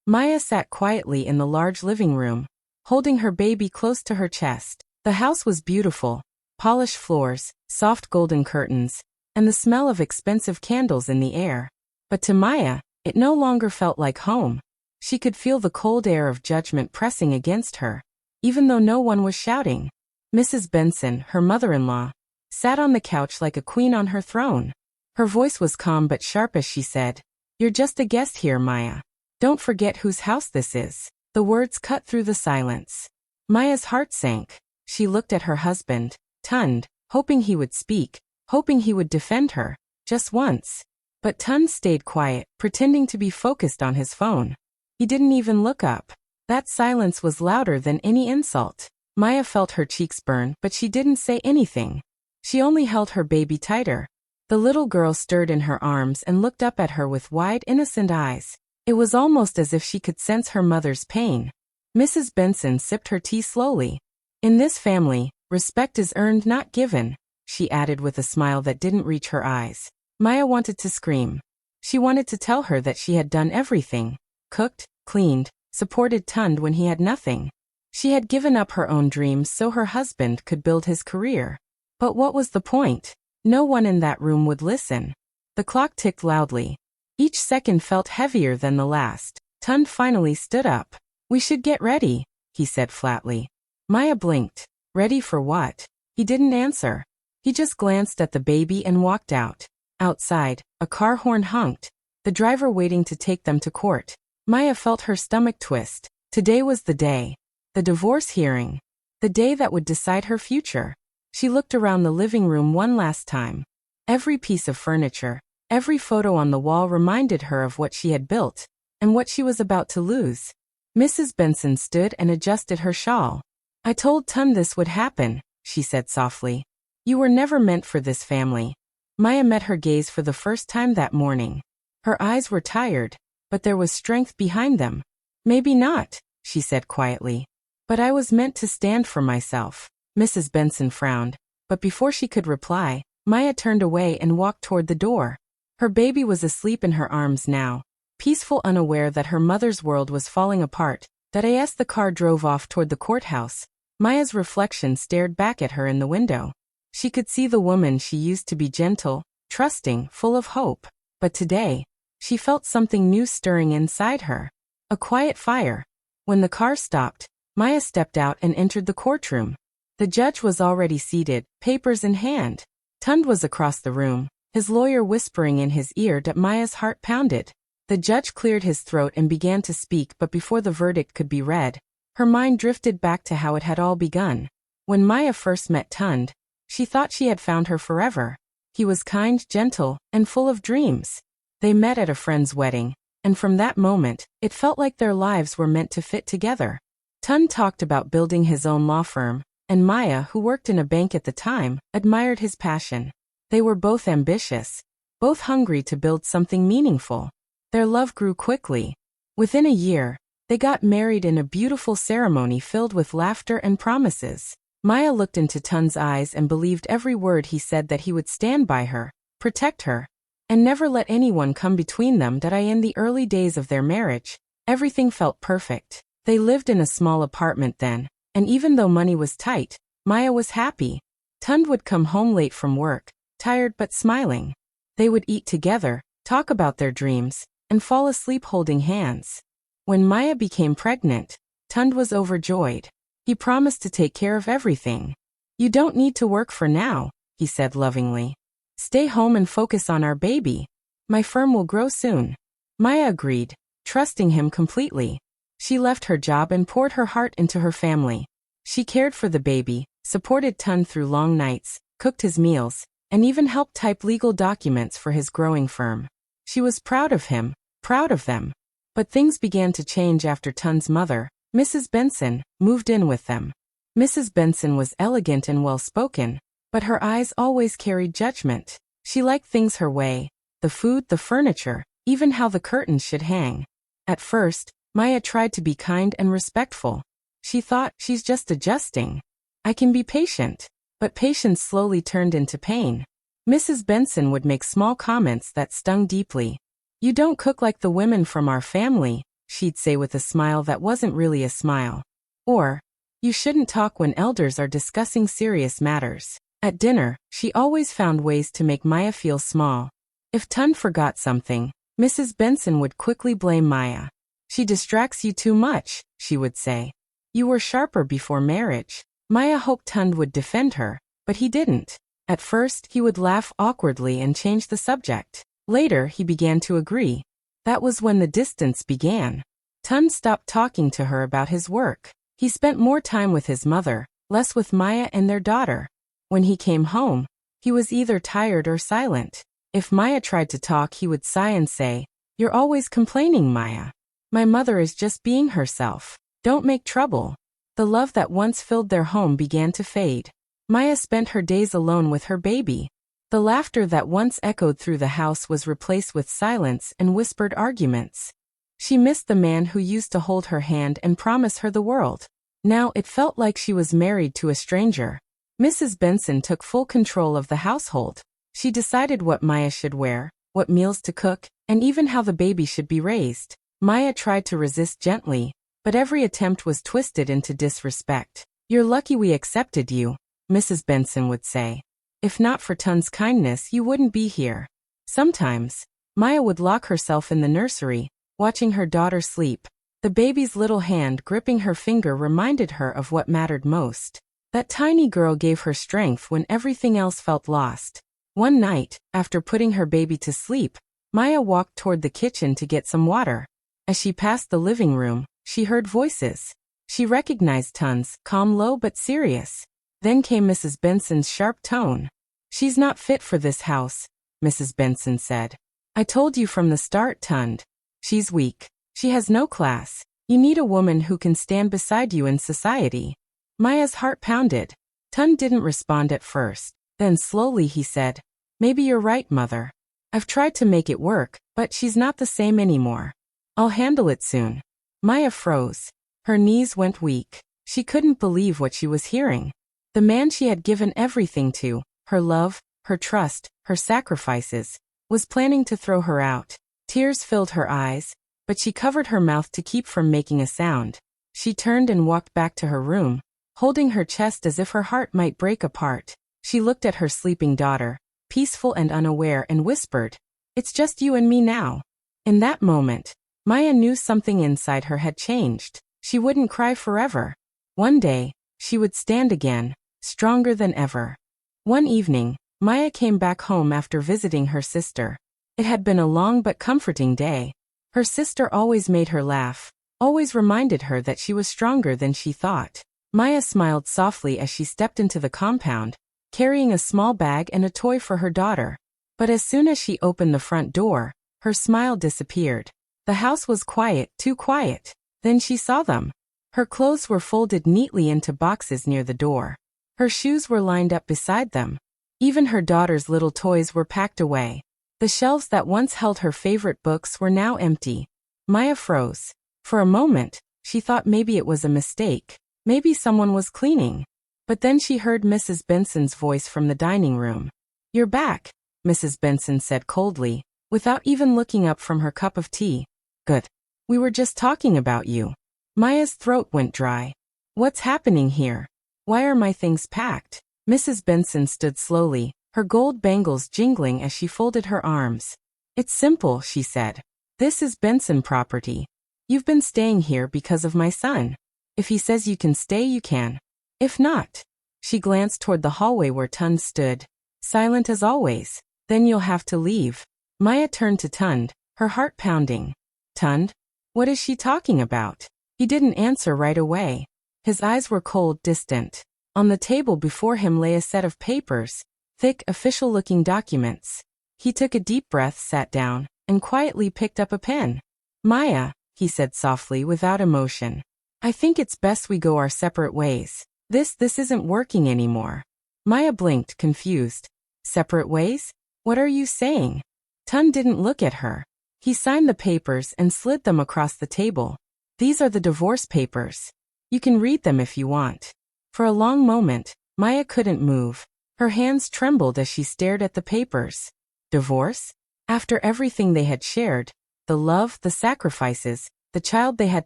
Maya sat quietly in the large living room, holding her baby close to her chest. The house was beautiful, polished floors, soft golden curtains, and the smell of expensive candles in the air. But to Maya, it no longer felt like home. She could feel the cold air of judgment pressing against her, even though no one was shouting. Mrs. Benson, her mother-in-law, sat on the couch like a queen on her throne. Her voice was calm but sharp as she said, "You're just a guest here, Maya. Don't forget whose house this is." The words cut through the silence. Maya's heart sank. She looked at her husband, Tund, hoping he would speak, hoping he would defend her, just once. But Tund stayed quiet, pretending to be focused on his phone. He didn't even look up. That silence was louder than any insult. Maya felt her cheeks burn, but she didn't say anything. She only held her baby tighter. The little girl stirred in her arms and looked up at her with wide, innocent eyes. It was almost as if she could sense her mother's pain. Mrs. Benson sipped her tea slowly. "In this family, respect is earned, not given," she added with a smile that didn't reach her eyes. Maya wanted to scream. She wanted to tell her that she had done everything. Cooked, cleaned, supported Tund when he had nothing. She had given up her own dreams so her husband could build his career. But what was the point? No one in that room would listen. The clock ticked loudly. Each second felt heavier than the last. Tund finally stood up. "We should get ready," he said flatly. Maya blinked. Ready for what? He didn't answer. He just glanced at the baby and walked out. Outside, a car horn honked, the driver waiting to take them to court. Maya felt her stomach twist. Today was the day. The divorce hearing. The day that would decide her future. She looked around the living room one last time. Every piece of furniture, every photo on the wall reminded her of what she had built, and what she was about to lose. Mrs. Benson stood and adjusted her shawl. "I told Tund this would happen," she said softly. "You were never meant for this family." Maya met her gaze for the first time that morning. Her eyes were tired, but there was strength behind them. "Maybe not," she said quietly. "But I was meant to stand for myself." Mrs. Benson frowned, but before she could reply, Maya turned away and walked toward the door. Her baby was asleep in her arms now, peaceful, unaware that her mother's world was falling apart. As the car drove off toward the courthouse, Maya's reflection stared back at her in the window. She could see the woman she used to be, gentle, trusting, full of hope. But today, she felt something new stirring inside her. A quiet fire. When the car stopped, Maya stepped out and entered the courtroom. The judge was already seated, papers in hand. Tund was across the room, his lawyer whispering in his ear. Maya's heart pounded. The judge cleared his throat and began to speak, but before the verdict could be read, her mind drifted back to how it had all begun. When Maya first met Tund, she thought she had found her forever. He was kind, gentle, and full of dreams. They met at a friend's wedding, and from that moment, it felt like their lives were meant to fit together. Tund talked about building his own law firm, and Maya, who worked in a bank at the time, admired his passion. They were both ambitious, both hungry to build something meaningful. Their love grew quickly. Within a year, they got married in a beautiful ceremony filled with laughter and promises. Maya looked into Tund's eyes and believed every word he said, that he would stand by her, protect her, and never let anyone come between them. In the early days of their marriage, everything felt perfect. They lived in a small apartment then, and even though money was tight, Maya was happy. Tund would come home late from work, tired but smiling. They would eat together, talk about their dreams, and fall asleep holding hands. When Maya became pregnant, Tund was overjoyed. He promised to take care of everything. "You don't need to work for now," he said lovingly. "Stay home and focus on our baby. My firm will grow soon." Maya agreed, trusting him completely. She left her job and poured her heart into her family. She cared for the baby, supported Tund through long nights, cooked his meals, and even helped type legal documents for his growing firm. She was proud of him, proud of them. But things began to change after Tund's mother, Mrs. Benson, moved in with them. Mrs. Benson was elegant and well-spoken, but her eyes always carried judgment. She liked things her way, the food, the furniture, even how the curtains should hang. At first, Maya tried to be kind and respectful. She thought, "She's just adjusting. I can be patient." But patience slowly turned into pain. Mrs. Benson would make small comments that stung deeply. "You don't cook like the women from our family," she'd say with a smile that wasn't really a smile. Or, you shouldn't talk when elders are discussing serious matters. At dinner, she always found ways to make Maya feel small. If Tund forgot something, Mrs. Benson would quickly blame Maya. She distracts you too much, she would say. You were sharper before marriage. Maya hoped Tund would defend her, but he didn't. At first, he would laugh awkwardly and change the subject. Later, he began to agree. That was when the distance began. Tund stopped talking to her about his work. He spent more time with his mother, less with Maya and their daughter. When he came home, he was either tired or silent. If Maya tried to talk, he would sigh and say, "You're always complaining, Maya. My mother is just being herself. Don't make trouble." The love that once filled their home began to fade. Maya spent her days alone with her baby. The laughter that once echoed through the house was replaced with silence and whispered arguments. She missed the man who used to hold her hand and promise her the world. Now it felt like she was married to a stranger. Mrs. Benson took full control of the household. She decided what Maya should wear, what meals to cook, and even how the baby should be raised. Maya tried to resist gently, but every attempt was twisted into disrespect. "You're lucky we accepted you," Mrs. Benson would say. "If not for Tund's kindness, you wouldn't be here." Sometimes, Maya would lock herself in the nursery, watching her daughter sleep. The baby's little hand gripping her finger reminded her of what mattered most. That tiny girl gave her strength when everything else felt lost. One night, after putting her baby to sleep, Maya walked toward the kitchen to get some water. As she passed the living room, she heard voices. She recognized Tund's, calm, low but serious. Then came Mrs. Benson's sharp tone. "She's not fit for this house," Mrs. Benson said. "I told you from the start, Tund. She's weak. She has no class. You need a woman who can stand beside you in society." Maya's heart pounded. Tund didn't respond at first. Then slowly he said, "Maybe you're right, Mother. I've tried to make it work, but she's not the same anymore. I'll handle it soon." Maya froze. Her knees went weak. She couldn't believe what she was hearing. The man she had given everything to, her love, her trust, her sacrifices, was planning to throw her out. Tears filled her eyes, but she covered her mouth to keep from making a sound. She turned and walked back to her room, holding her chest as if her heart might break apart. She looked at her sleeping daughter, peaceful and unaware, and whispered, "It's just you and me now." In that moment, Maya knew something inside her had changed. She wouldn't cry forever. One day, she would stand again, stronger than ever. One evening, Maya came back home after visiting her sister. It had been a long but comforting day. Her sister always made her laugh, always reminded her that she was stronger than she thought. Maya smiled softly as she stepped into the compound, carrying a small bag and a toy for her daughter. But as soon as she opened the front door, her smile disappeared. The house was quiet, too quiet. Then she saw them. Her clothes were folded neatly into boxes near the door. Her shoes were lined up beside them. Even her daughter's little toys were packed away. The shelves that once held her favorite books were now empty. Maya froze. For a moment, she thought maybe it was a mistake. Maybe someone was cleaning. But then she heard Mrs. Benson's voice from the dining room. "You're back," Mrs. Benson said coldly, without even looking up from her cup of tea. "Good. We were just talking about you." Maya's throat went dry. "What's happening here? Why are my things packed?" Mrs. Benson stood slowly, her gold bangles jingling as she folded her arms. "It's simple," she said. "This is Benson property. You've been staying here because of my son. If he says you can stay, you can. If not," she glanced toward the hallway where Tund stood, silent as always, "then you'll have to leave." Maya turned to Tund, her heart pounding. "Tund? What is she talking about?" He didn't answer right away. His eyes were cold, distant. On the table before him lay a set of papers, thick, official-looking documents. He took a deep breath, sat down, and quietly picked up a pen. "Maya," he said softly, without emotion, "I think it's best we go our separate ways. This isn't working anymore." Maya blinked, confused. "Separate ways? What are you saying?" Tund didn't look at her. He signed the papers and slid them across the table. "These are the divorce papers. You can read them if you want." For a long moment, Maya couldn't move. Her hands trembled as she stared at the papers. Divorce? After everything they had shared, the love, the sacrifices, the child they had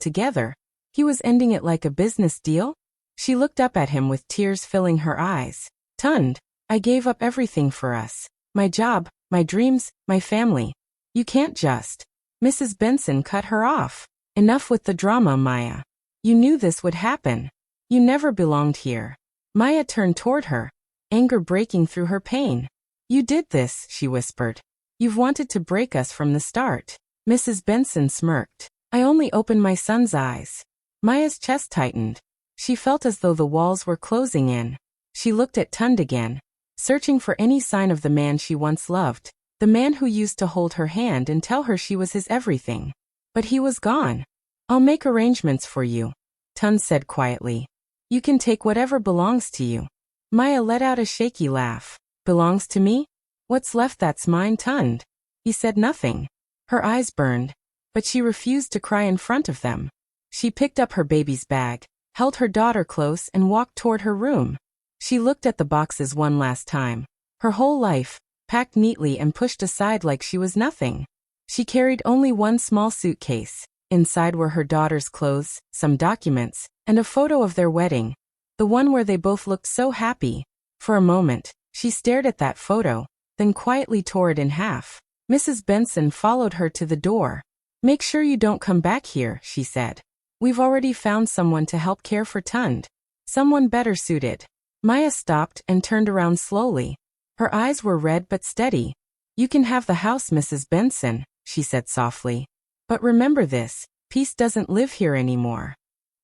together. He was ending it like a business deal? She looked up at him with tears filling her eyes. Tund, I gave up everything for us. My job, my dreams, my family. You can't just. Mrs. Benson cut her off. Enough with the drama, Maya. You knew this would happen. You never belonged here. Maya turned toward her, anger breaking through her pain. You did this, she whispered. You've wanted to break us from the start. Mrs. Benson smirked. I only opened my son's eyes. Maya's chest tightened. She felt as though the walls were closing in. She looked at Tund again, searching for any sign of the man she once loved, the man who used to hold her hand and tell her she was his everything. But he was gone. I'll make arrangements for you, Tund said quietly. You can take whatever belongs to you. Maya let out a shaky laugh. Belongs to me? What's left that's mine, Tund? He said nothing. Her eyes burned, but she refused to cry in front of them. She picked up her baby's bag, held her daughter close and walked toward her room. She looked at the boxes one last time. Her whole life, packed neatly and pushed aside like she was nothing. She carried only one small suitcase. Inside were her daughter's clothes, some documents, and a photo of their wedding. The one where they both looked so happy. For a moment, she stared at that photo, then quietly tore it in half. Mrs. Benson followed her to the door. Make sure you don't come back here, she said. We've already found someone to help care for Tund. Someone better suited. Maya stopped and turned around slowly. Her eyes were red but steady. You can have the house, Mrs. Benson, she said softly. But remember this, peace doesn't live here anymore.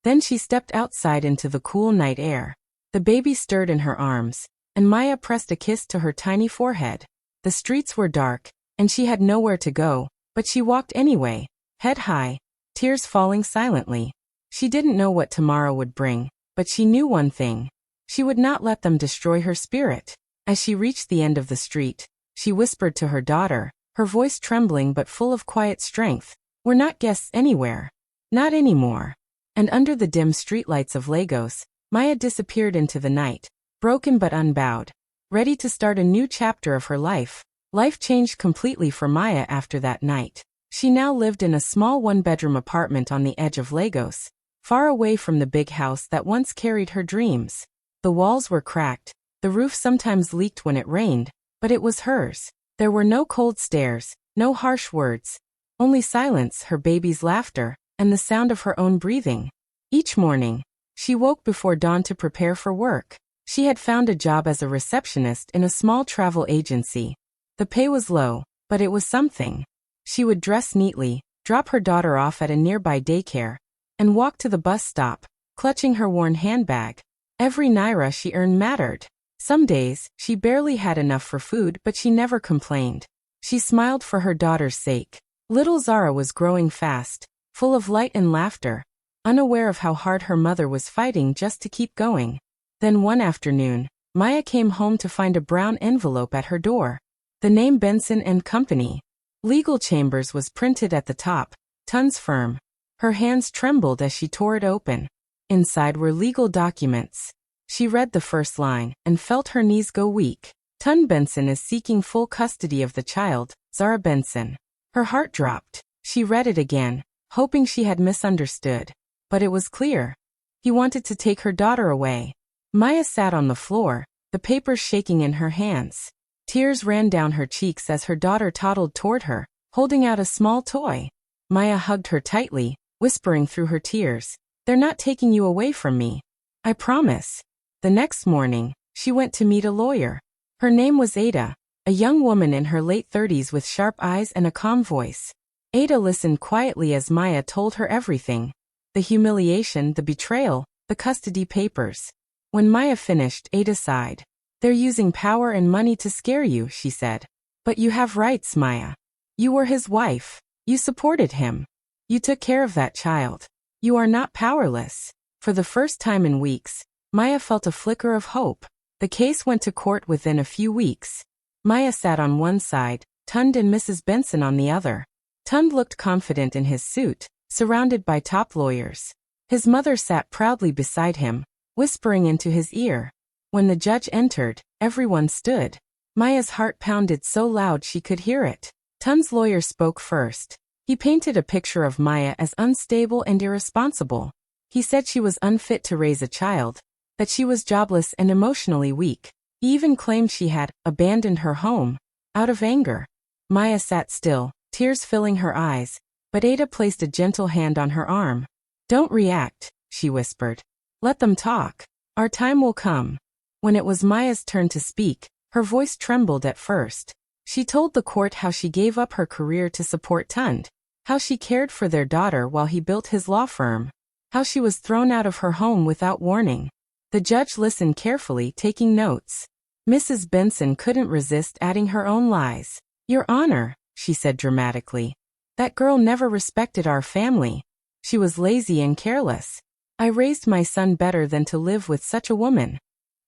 Then she stepped outside into the cool night air. The baby stirred in her arms, and Maya pressed a kiss to her tiny forehead. The streets were dark, and she had nowhere to go, but she walked anyway, head high, tears falling silently. She didn't know what tomorrow would bring, but she knew one thing. She would not let them destroy her spirit. As she reached the end of the street, she whispered to her daughter, her voice trembling but full of quiet strength. We're not guests anywhere. Not anymore. And under the dim streetlights of Lagos, Maya disappeared into the night, broken but unbowed, ready to start a new chapter of her life. Life changed completely for Maya after that night. She now lived in a small one-bedroom apartment on the edge of Lagos, far away from the big house that once carried her dreams. The walls were cracked, the roof sometimes leaked when it rained, but it was hers. There were no cold stares, no harsh words, only silence, her baby's laughter, and the sound of her own breathing. Each morning, she woke before dawn to prepare for work. She had found a job as a receptionist in a small travel agency. The pay was low, but it was something. She would dress neatly, drop her daughter off at a nearby daycare, and walk to the bus stop, clutching her worn handbag. Every naira she earned mattered. Some days, she barely had enough for food, but she never complained. She smiled for her daughter's sake. Little Zara was growing fast, full of light and laughter, unaware of how hard her mother was fighting just to keep going. Then one afternoon, Maya came home to find a brown envelope at her door. The name Benson and Company. Legal Chambers was printed at the top, Tund's firm. Her hands trembled as she tore it open. Inside were legal documents. She read the first line and felt her knees go weak. Tund Benson is seeking full custody of the child, Zara Benson. Her heart dropped. She read it again, hoping she had misunderstood. But it was clear. He wanted to take her daughter away. Maya sat on the floor, the papers shaking in her hands. Tears ran down her cheeks as her daughter toddled toward her, holding out a small toy. Maya hugged her tightly, whispering through her tears, "They're not taking you away from me. I promise." The next morning, she went to meet a lawyer. Her name was Ada, a young woman in her late 30s with sharp eyes and a calm voice. Ada listened quietly as Maya told her everything. The humiliation, the betrayal, the custody papers. When Maya finished, Ada sighed. "They're using power and money to scare you," she said. "But you have rights, Maya. You were his wife. You supported him. You took care of that child. You are not powerless." For the first time in weeks, Maya felt a flicker of hope. The case went to court within a few weeks. Maya sat on one side, Tund and Mrs. Benson on the other. Tund looked confident in his suit, surrounded by top lawyers. His mother sat proudly beside him, whispering into his ear. When the judge entered, everyone stood. Maya's heart pounded so loud she could hear it. Tund's lawyer spoke first. He painted a picture of Maya as unstable and irresponsible. He said she was unfit to raise a child, that she was jobless and emotionally weak. He even claimed she had abandoned her home out of anger. Maya sat still, tears filling her eyes, but Ada placed a gentle hand on her arm. "Don't react," she whispered. "Let them talk. Our time will come." When it was Maya's turn to speak, her voice trembled at first. She told the court how she gave up her career to support Tund, how she cared for their daughter while he built his law firm, how she was thrown out of her home without warning. The judge listened carefully, taking notes. Mrs. Benson couldn't resist adding her own lies. "Your Honor," she said dramatically, "that girl never respected our family. She was lazy and careless. I raised my son better than to live with such a woman."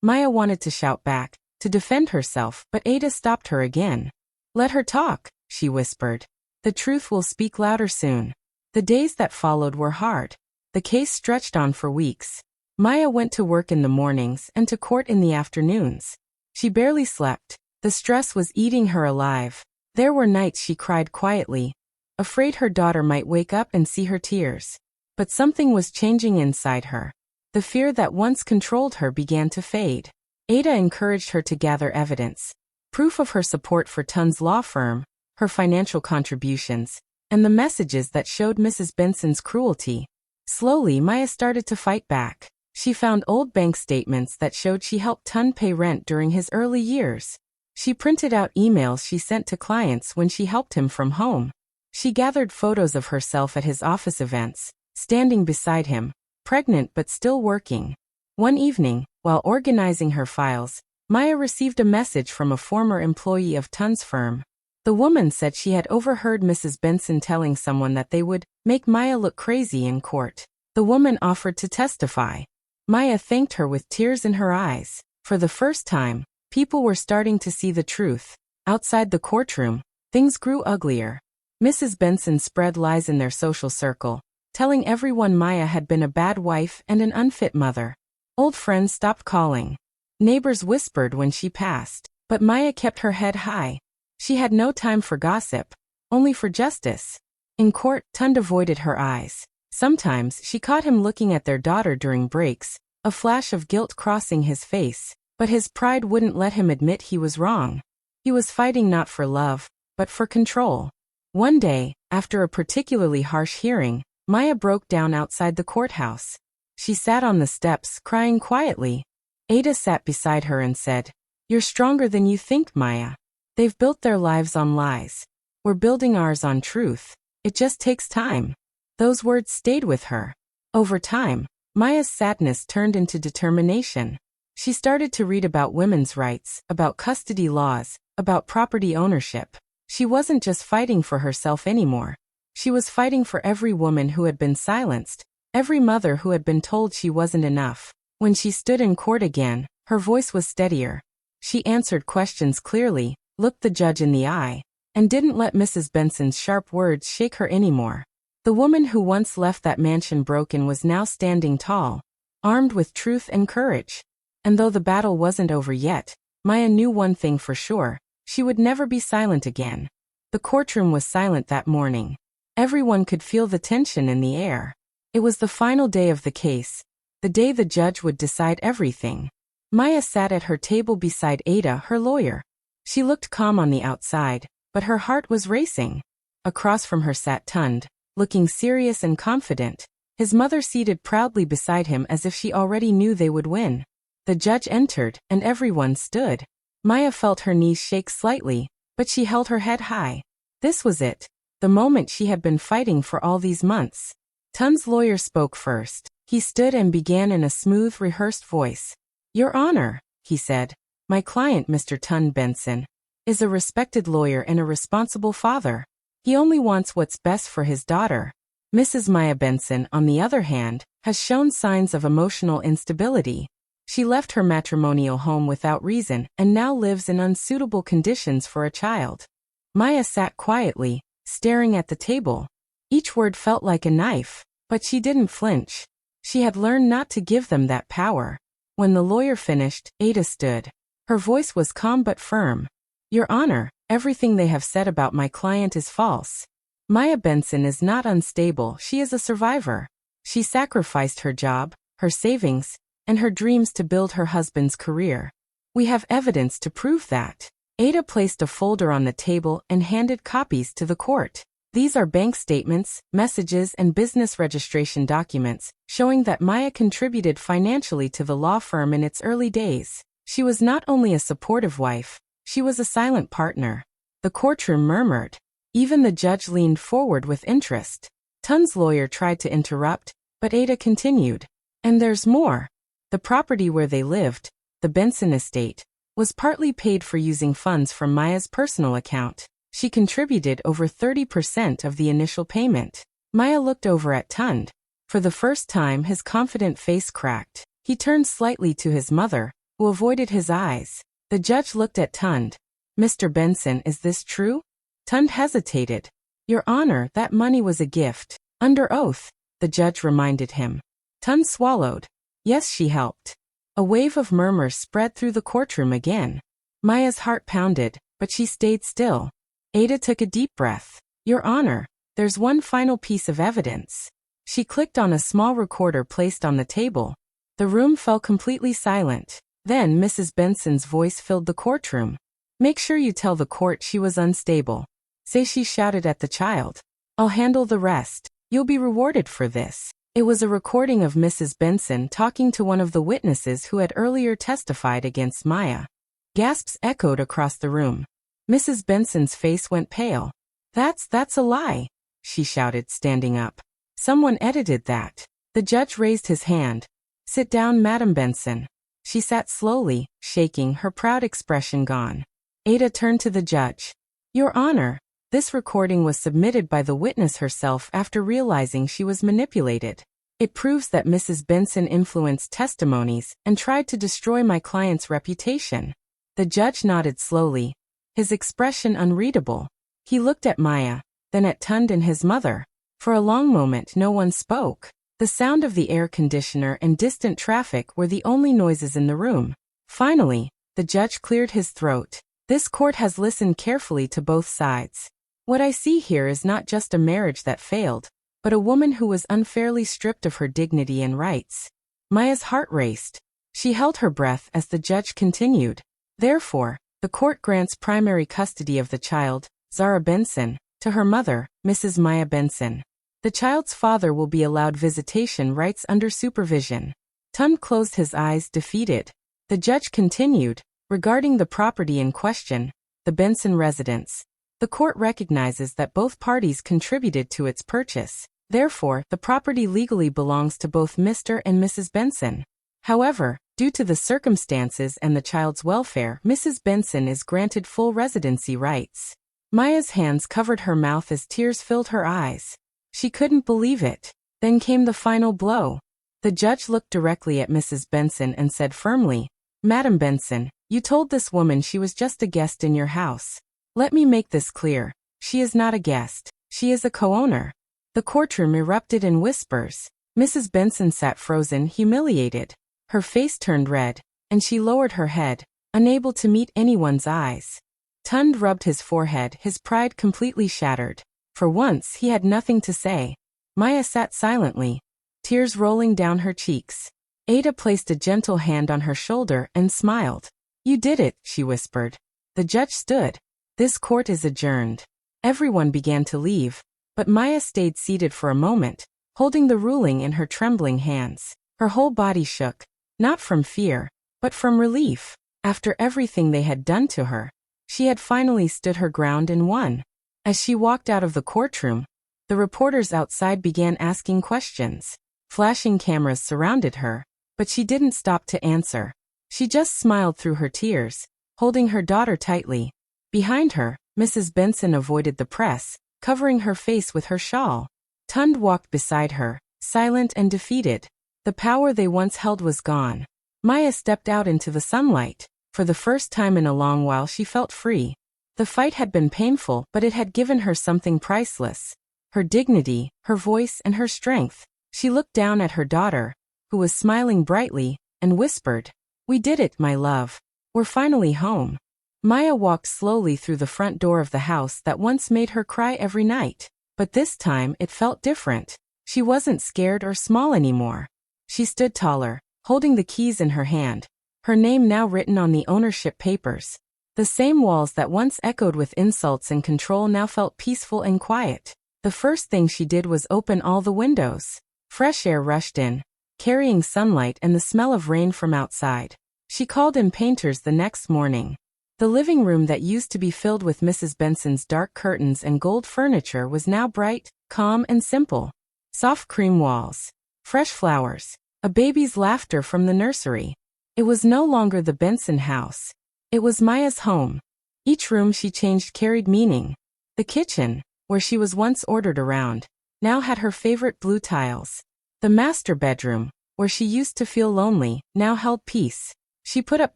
Maya wanted to shout back, to defend herself, but Ada stopped her again. "Let her talk," she whispered. "The truth will speak louder soon." The days that followed were hard. The case stretched on for weeks. Maya went to work in the mornings and to court in the afternoons. She barely slept. The stress was eating her alive. There were nights she cried quietly, afraid her daughter might wake up and see her tears. But something was changing inside her. The fear that once controlled her began to fade. Ada encouraged her to gather evidence, proof of her support for Tund's law firm, her financial contributions, and the messages that showed Mrs. Benson's cruelty. Slowly, Maya started to fight back. She found old bank statements that showed she helped Tund pay rent during his early years. She printed out emails she sent to clients when she helped him from home. She gathered photos of herself at his office events, standing beside him, pregnant but still working. One evening, while organizing her files, Maya received a message from a former employee of Tund's firm. The woman said she had overheard Mrs. Benson telling someone that they would make Maya look crazy in court. The woman offered to testify. Maya thanked her with tears in her eyes. For the first time, people were starting to see the truth. Outside the courtroom, things grew uglier. Mrs. Benson spread lies in their social circle, telling everyone Maya had been a bad wife and an unfit mother. Old friends stopped calling. Neighbors whispered when she passed, but Maya kept her head high. She had no time for gossip, only for justice. In court, Tund avoided her eyes. Sometimes she caught him looking at their daughter during breaks, a flash of guilt crossing his face, but his pride wouldn't let him admit he was wrong. He was fighting not for love, but for control. One day, after a particularly harsh hearing, Maya broke down outside the courthouse. She sat on the steps, crying quietly. Ada sat beside her and said, "You're stronger than you think, Maya. They've built their lives on lies. We're building ours on truth. It just takes time." Those words stayed with her. Over time, Maya's sadness turned into determination. She started to read about women's rights, about custody laws, about property ownership. She wasn't just fighting for herself anymore. She was fighting for every woman who had been silenced, every mother who had been told she wasn't enough. When she stood in court again, her voice was steadier. She answered questions clearly, looked the judge in the eye, and didn't let Mrs. Benson's sharp words shake her anymore. The woman who once left that mansion broken was now standing tall, armed with truth and courage. And though the battle wasn't over yet, Maya knew one thing for sure: she would never be silent again. The courtroom was silent that morning. Everyone could feel the tension in the air. It was the final day of the case, the day the judge would decide everything. Maya sat at her table beside Ada, her lawyer. She looked calm on the outside, but her heart was racing. Across from her sat Tund, looking serious and confident, his mother seated proudly beside him as if she already knew they would win. The judge entered, and everyone stood. Maya felt her knees shake slightly, but she held her head high. This was it, the moment she had been fighting for all these months. Tund's lawyer spoke first. He stood and began in a smooth, rehearsed voice. "Your Honor," he said, "my client, Mr. Tund Benson, is a respected lawyer and a responsible father. He only wants what's best for his daughter. Mrs. Maya Benson, on the other hand, has shown signs of emotional instability. She left her matrimonial home without reason and now lives in unsuitable conditions for a child." Maya sat quietly, staring at the table. Each word felt like a knife, but she didn't flinch. She had learned not to give them that power. When the lawyer finished, Ada stood. Her voice was calm but firm. "Your Honor, everything they have said about my client is false. Maya Benson is not unstable, she is a survivor. She sacrificed her job, her savings, and her dreams to build her husband's career. We have evidence to prove that. Ada placed a folder on the table and handed copies to the court. These are bank statements, messages, and business registration documents, showing that Maya contributed financially to the law firm in its early days. She was not only a supportive wife, she was a silent partner. The courtroom murmured. Even the judge leaned forward with interest. Tun's lawyer tried to interrupt, but Ada continued. And there's more. The property where they lived, the Benson estate, was partly paid for using funds from Maya's personal account. She contributed over 30% of the initial payment. Maya looked over at Tund. For the first time, his confident face cracked. He turned slightly to his mother, who avoided his eyes. The judge looked at Tund. Mr. Benson, is this true? Tund hesitated. Your Honor, that money was a gift. Under oath, the judge reminded him. Tund swallowed. Yes, she helped. A wave of murmurs spread through the courtroom again. Maya's heart pounded, but she stayed still. Ada took a deep breath. Your Honor, there's one final piece of evidence. She clicked on a small recorder placed on the table. The room fell completely silent. Then Mrs. Benson's voice filled the courtroom. Make sure you tell the court she was unstable. Say she shouted at the child. I'll handle the rest. You'll be rewarded for this. It was a recording of Mrs. Benson talking to one of the witnesses who had earlier testified against Maya. Gasps echoed across the room. Mrs. Benson's face went pale. That's a lie, she shouted, standing up. Someone edited that. The judge raised his hand. Sit down, Madam Benson. She sat slowly, shaking, her proud expression gone. Ada turned to the judge. Your Honor, this recording was submitted by the witness herself after realizing she was manipulated. It proves that Mrs. Benson influenced testimonies and tried to destroy my client's reputation. The judge nodded slowly, his expression unreadable. He looked at Maya, then at Tund and his mother. For a long moment no one spoke. The sound of the air conditioner and distant traffic were the only noises in the room. Finally, the judge cleared his throat. This court has listened carefully to both sides. What I see here is not just a marriage that failed, but a woman who was unfairly stripped of her dignity and rights. Maya's heart raced. She held her breath as the judge continued. Therefore, the court grants primary custody of the child, Zara Benson, to her mother, Mrs. Maya Benson. The child's father will be allowed visitation rights under supervision. Tund closed his eyes, defeated. The judge continued. Regarding the property in question, the Benson residence, the court recognizes that both parties contributed to its purchase. Therefore, the property legally belongs to both Mr. and Mrs. Benson. However, due to the circumstances and the child's welfare, Mrs. Benson is granted full residency rights. Maya's hands covered her mouth as tears filled her eyes. She couldn't believe it. Then came the final blow. The judge looked directly at Mrs. Benson and said firmly, Madam Benson, you told this woman she was just a guest in your house. Let me make this clear. She is not a guest. She is a co-owner. The courtroom erupted in whispers. Mrs. Benson sat frozen, humiliated. Her face turned red, and she lowered her head, unable to meet anyone's eyes. Tund rubbed his forehead, his pride completely shattered. For once, he had nothing to say. Maya sat silently, tears rolling down her cheeks. Ada placed a gentle hand on her shoulder and smiled. You did it, she whispered. The judge stood. This court is adjourned. Everyone began to leave, but Maya stayed seated for a moment, holding the ruling in her trembling hands. Her whole body shook, not from fear, but from relief. After everything they had done to her, she had finally stood her ground and won. As she walked out of the courtroom, the reporters outside began asking questions. Flashing cameras surrounded her, but she didn't stop to answer. She just smiled through her tears, holding her daughter tightly. Behind her, Mrs. Benson avoided the press, covering her face with her shawl. Tund walked beside her, silent and defeated. The power they once held was gone. Maya stepped out into the sunlight. For the first time in a long while she felt free. The fight had been painful, but it had given her something priceless. Her dignity, her voice, and her strength. She looked down at her daughter, who was smiling brightly, and whispered, We did it, my love. We're finally home. Maya walked slowly through the front door of the house that once made her cry every night. But this time it felt different. She wasn't scared or small anymore. She stood taller, holding the keys in her hand, her name now written on the ownership papers. The same walls that once echoed with insults and control now felt peaceful and quiet. The first thing she did was open all the windows. Fresh air rushed in, carrying sunlight and the smell of rain from outside. She called in painters the next morning. The living room that used to be filled with Mrs. Benson's dark curtains and gold furniture was now bright, calm and simple. Soft cream walls, fresh flowers, a baby's laughter from the nursery. It was no longer the Benson house. It was Maya's home. Each room she changed carried meaning. The kitchen, where she was once ordered around, now had her favorite blue tiles. The master bedroom, where she used to feel lonely, now held peace. She put up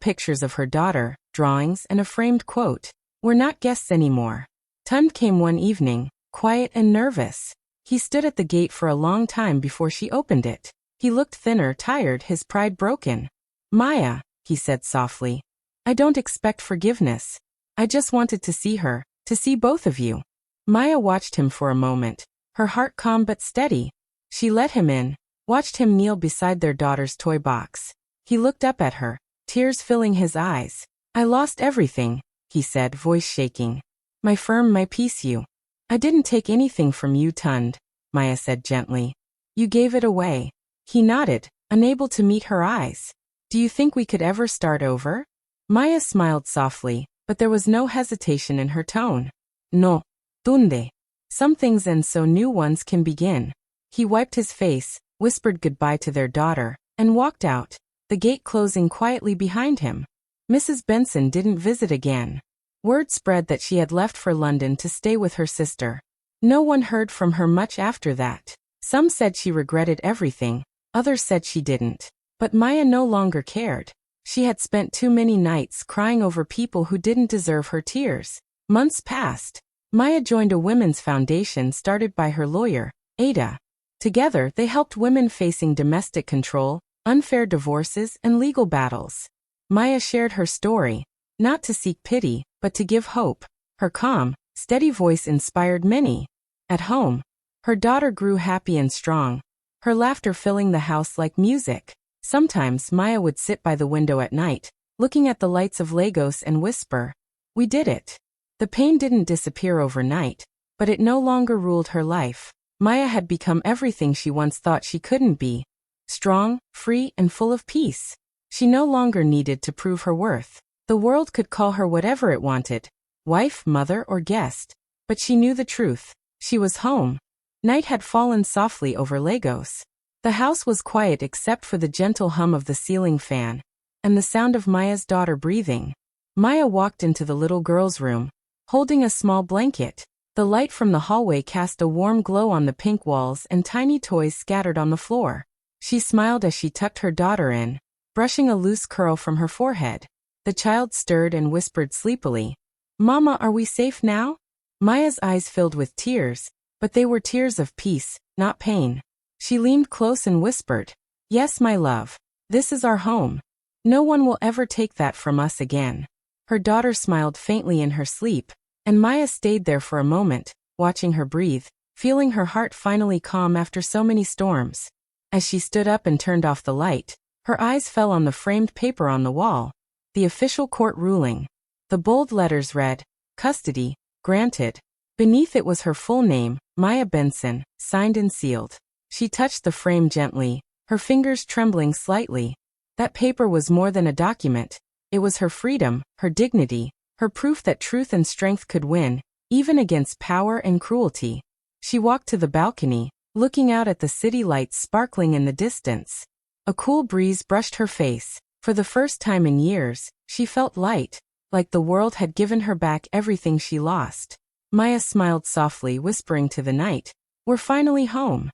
pictures of her daughter, drawings and a framed quote. "We're not guests anymore." Tund came one evening, quiet and nervous. He stood at the gate for a long time before she opened it. He looked thinner, tired, his pride broken. "Maya," he said softly, "I don't expect forgiveness. I just wanted to see her, to see both of you." Maya watched him for a moment, her heart calm but steady. She let him in, watched him kneel beside their daughter's toy box. He looked up at her, tears filling his eyes. "I lost everything," he said, voice shaking. "My firm, my peace, you." "I didn't take anything from you, Tund," Maya said gently. "You gave it away." He nodded, unable to meet her eyes. "Do you think we could ever start over?" Maya smiled softly, but there was no hesitation in her tone. "No, Tunde. Some things end so new ones can begin." He wiped his face, whispered goodbye to their daughter, and walked out, the gate closing quietly behind him. Mrs. Benson didn't visit again. Word spread that she had left for London to stay with her sister. No one heard from her much after that. Some said she regretted everything, others said she didn't. But Maya no longer cared. She had spent too many nights crying over people who didn't deserve her tears. Months passed. Maya joined a women's foundation started by her lawyer, Ada. Together, they helped women facing domestic control, unfair divorces, and legal battles. Maya shared her story, not to seek pity, but to give hope. Her calm, steady voice inspired many. At home, her daughter grew happy and strong, her laughter filling the house like music. Sometimes Maya would sit by the window at night, looking at the lights of Lagos and whisper, "We did it." The pain didn't disappear overnight, but it no longer ruled her life. Maya had become everything she once thought she couldn't be. Strong, free, and full of peace. She no longer needed to prove her worth. The world could call her whatever it wanted, wife, mother, or guest. But she knew the truth. She was home. Night had fallen softly over Lagos. The house was quiet except for the gentle hum of the ceiling fan, and the sound of Maya's daughter breathing. Maya walked into the little girl's room, holding a small blanket. The light from the hallway cast a warm glow on the pink walls and tiny toys scattered on the floor. She smiled as she tucked her daughter in, brushing a loose curl from her forehead. The child stirred and whispered sleepily, "Mama, are we safe now?" Maya's eyes filled with tears, but they were tears of peace, not pain. She leaned close and whispered, "Yes, my love. This is our home. No one will ever take that from us again." Her daughter smiled faintly in her sleep, and Maya stayed there for a moment, watching her breathe, feeling her heart finally calm after so many storms. As she stood up and turned off the light, her eyes fell on the framed paper on the wall, the official court ruling. The bold letters read, "Custody, granted." Beneath it was her full name, Maya Benson, signed and sealed. She touched the frame gently, her fingers trembling slightly. That paper was more than a document. It was her freedom, her dignity, her proof that truth and strength could win, even against power and cruelty. She walked to the balcony, looking out at the city lights sparkling in the distance. A cool breeze brushed her face. For the first time in years, she felt light, like the world had given her back everything she lost. Maya smiled softly, whispering to the night, "We're finally home."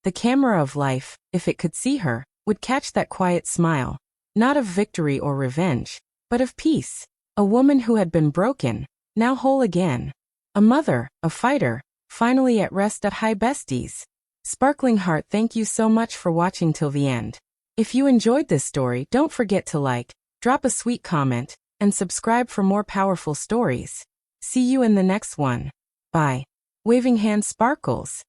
The camera of life, if it could see her, would catch that quiet smile, not of victory or revenge, but of peace. A woman who had been broken, now whole again. A mother, a fighter, finally at rest. Hi besties. Sparkling Heart, thank you so much for watching till the end. If you enjoyed this story, don't forget to like, drop a sweet comment, and subscribe for more powerful stories. See you in the next one. Bye. Waving hand sparkles.